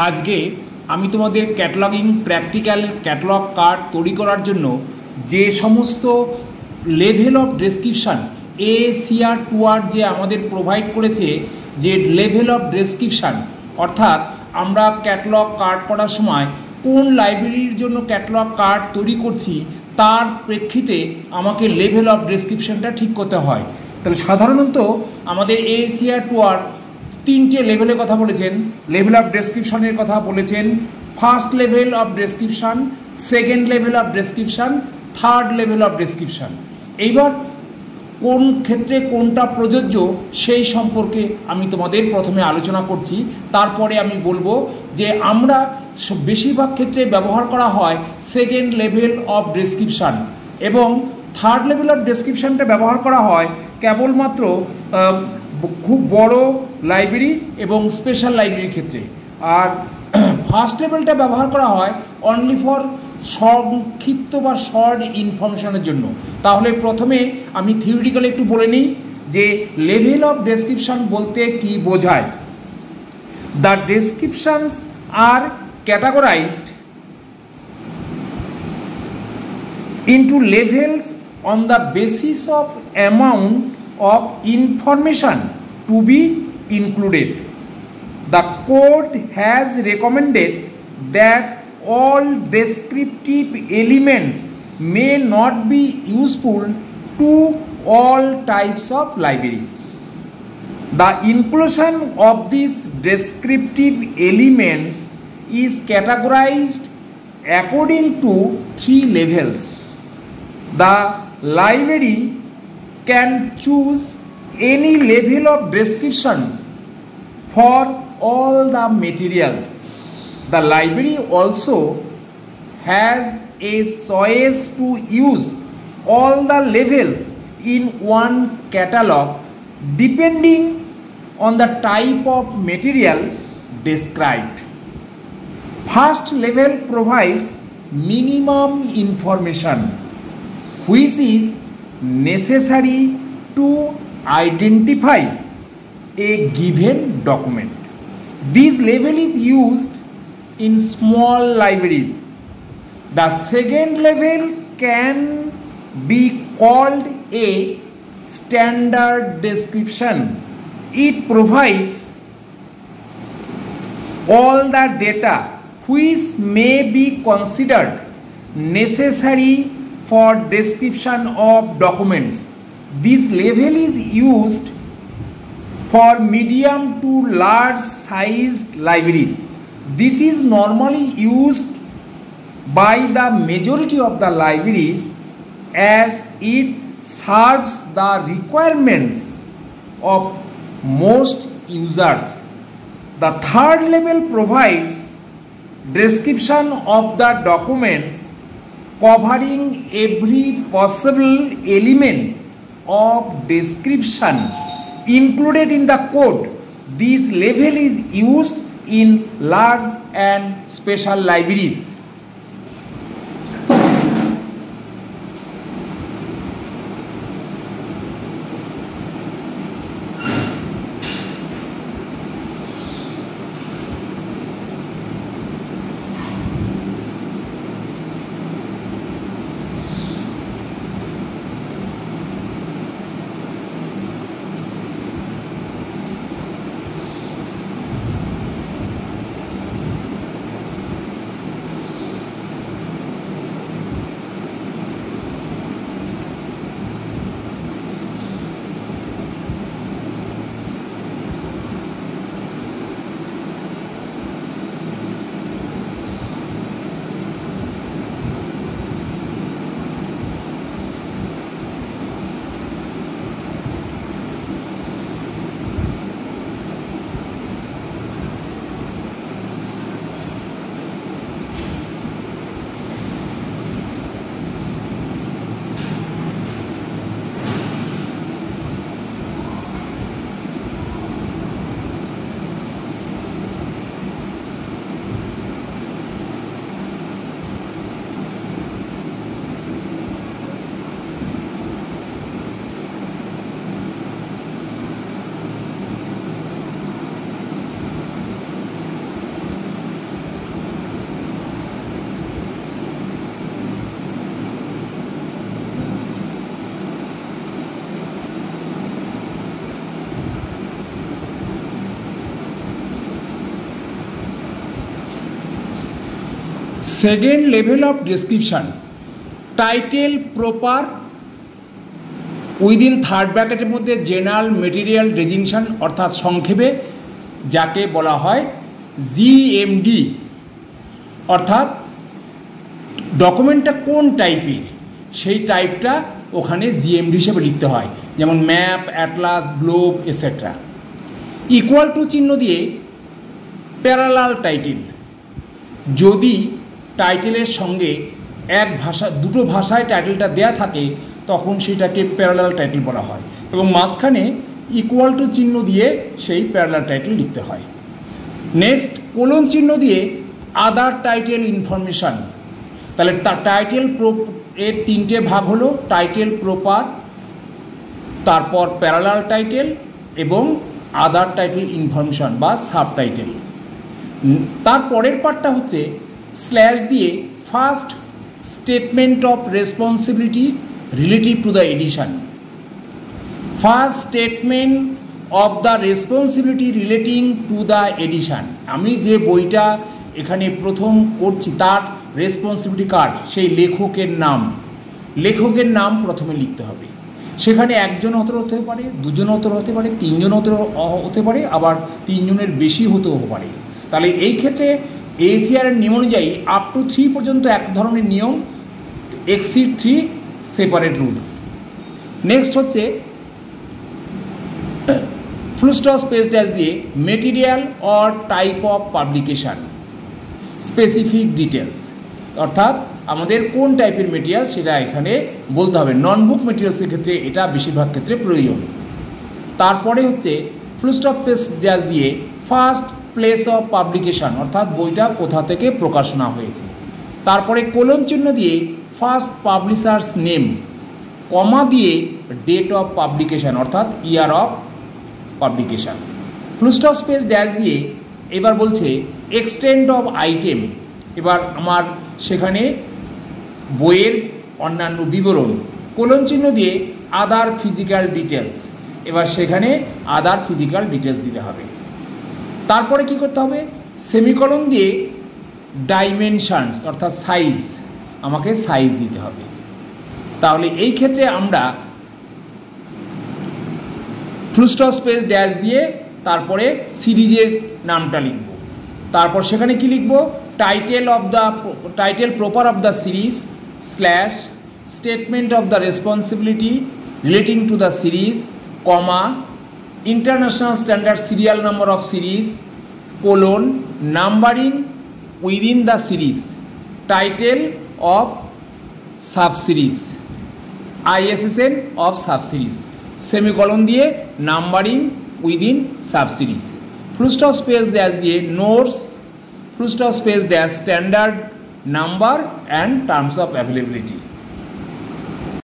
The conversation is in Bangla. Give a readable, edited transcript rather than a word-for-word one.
আজকে আমি তোমাদের ক্যাটালগিং প্র্যাকটিক্যাল ক্যাটালগ কার্ড তৈরি করার জন্য যে সমস্ত level of description ACR 2R যে আমাদের প্রোভাইড করেছে, যে লেভেল অফ ডেসক্রিপশান অর্থাৎ আমরা ক্যাটালগ কার্ড করার সময় কোন লাইব্রেরির জন্য ক্যাটালগ কার্ড তৈরি করছি তার প্রেক্ষিতে আমাকে লেভেল অফ ডেসক্রিপশানটা ঠিক করতে হয়। তাহলে সাধারণত আমাদের ACR 2R তিনটে লেভেলের কথা বলেছেন। লেভেল অফ ডেসক্রিপশনের কথা বলেছেন, first level of description, second level of description, third level of description. এইবার কোন ক্ষেত্রে কোনটা প্রযোজ্য সেই সম্পর্কে আমি তোমাদের প্রথমে আলোচনা করছি, তারপরে আমি বলবো যে আমরা বেশিরভাগ ক্ষেত্রে ব্যবহার করা হয় সেকেন্ড লেভেল অফ ডেসক্রিপশান এবং থার্ড লেভেল অফ ডেসক্রিপশানটা ব্যবহার করা হয় কেবলমাত্র খুব বড় লাইব্রেরি এবং স্পেশাল লাইব্রেরির ক্ষেত্রে। আর ফার্স্ট লেভেলটা ব্যবহার করা হয় অনলি ফর সংক্ষিপ্ত বা শর্ট ইনফরমেশনের জন্য। তাহলে প্রথমে আমি থিওরিটিক্যালি একটু বলে নিই যে লেভেল অফ ডেসক্রিপশান বলতে কি বোঝায়। The descriptions are categorized into levels on the basis of amount of information to be included. The code has recommended that all descriptive elements may not be useful to all types of libraries. The inclusion of these descriptive elements is categorized according to 3 levels. The library can choose any level of descriptions for all the materials. The library also has a choice to use all the levels in one catalog depending on the type of material described. First level provides minimum information which is necessary to identify a given document. This level is used in small libraries. The second level can be called a standard description. It provides all the data which may be considered necessary for description of documents. This level is used for medium to large sized libraries. This is normally used by the majority of the libraries as it serves the requirements of most users. The third level provides description of the documents covering every possible element of description included in the code. This level is used in large and special libraries. Second level of description, title proper within third ব্র্যাকেটের মধ্যে জেনারেল মেটেরিয়াল ডেজিগনেশন, অর্থাৎ সংক্ষেপে যাকে বলা হয় জিএমডি, অর্থাৎ ডকুমেন্টটা কোন টাইপের সেই টাইপটা ওখানে জিএমডি হিসেবে লিখতে হয়, যেমন map, Atlas, globe etcetera. Equal to চিহ্ন দিয়ে প্যারালাল টাইটেল, যদি টাইটেলের সঙ্গে দুটো ভাষায় টাইটেলটা দেয়া থাকে তখন সেটাকে প্যারালাল টাইটেল বলা হয়, এবং মাঝখানে ইকুয়াল টু চিহ্ন দিয়ে সেই প্যারালাল টাইটেল লিখতে হয়। নেক্সট কোলন চিহ্ন দিয়ে আদার টাইটেল ইনফরমেশান, তাহলে টাইটেল এর তিনটে ভাগ হলো টাইটেল প্রপার, তারপর প্যারালাল টাইটেল এবং আদার টাইটেল ইনফরমেশান বা সাব টাইটেল। তারপরের পার্টটা হচ্ছে স্ল্যাশ দিয়ে first statement of responsibility relative to the edition, first statement of the responsibility relating to the edition. আমি যে বইটা এখানে প্রথম করছি তার রেসপন্সিবিলিটি কার্ড, সেই লেখকের নাম প্রথমে লিখতে হবে। সেখানে একজন হতে পারে, দুজন হতে পারে, তিনজন হতে পারে, আবার তিনজনের বেশি হতেও পারে। তাহলে এই ক্ষেত্রে এসিআর এর নিয়ম অনুযায়ী আপ টু 3 পর্যন্ত এক ধরনের নিয়ম, এক্সিড 3 সেপারেট রুলস। নেক্সট হচ্ছে ফুল স্টপ স্পেস ড্যাশ দিয়ে material or type of publication specific details, অর্থাৎ আমাদের কোন টাইপের মেটেরিয়াল সেটা এখানে বলতে হবে। নন বুক মেটেরিয়ালসের ক্ষেত্রে এটা বেশিরভাগ ক্ষেত্রে প্রয়োজন। তারপরে হচ্ছে ফুল স্টপ স্পেস ড্যাশ দিয়ে ফার্স্ট প্লেস অফ পাবলিকেশান, অর্থাৎ বইটা কোথা থেকে প্রকাশনা হয়েছে। তারপরে কোলন চিহ্ন দিয়ে ফার্স্ট পাবলিশার্স নেম, কমা দিয়ে ডেট অফ পাবলিকেশান অর্থাৎ year of publication. Full stop space dash দিয়ে এবার বলছে এক্সটেন্ট অফ আইটেম, এবার আমার সেখানে বইয়ের অন্যান্য বিবরণ, কোলন চিহ্ন দিয়ে আদার ফিজিক্যাল ডিটেলস, এবার সেখানে আদার ফিজিক্যাল ডিটেলস দিতে হবে। তারপরে কি করতে হবে, সেমিকলন দিয়ে ডাইমেনশনস অর্থাৎ সাইজ, আমাকে সাইজ দিতে হবে। তাহলে এই ক্ষেত্রে আমরা ফুল স্টপ স্পেস ড্যাশ দিয়ে তারপরে সিরিজের নামটা লিখব, তারপর সেখানে কি লিখব, title proper of the series slash statement of the responsibility relating to the series, comma international standard serial number of series, colon numbering within the series, title of sub series, ISSN of sub series, semicolon দিয়ে numbering within sub series, full stop space dash দিয়ে notes, full stop space dash standard number and terms of availability.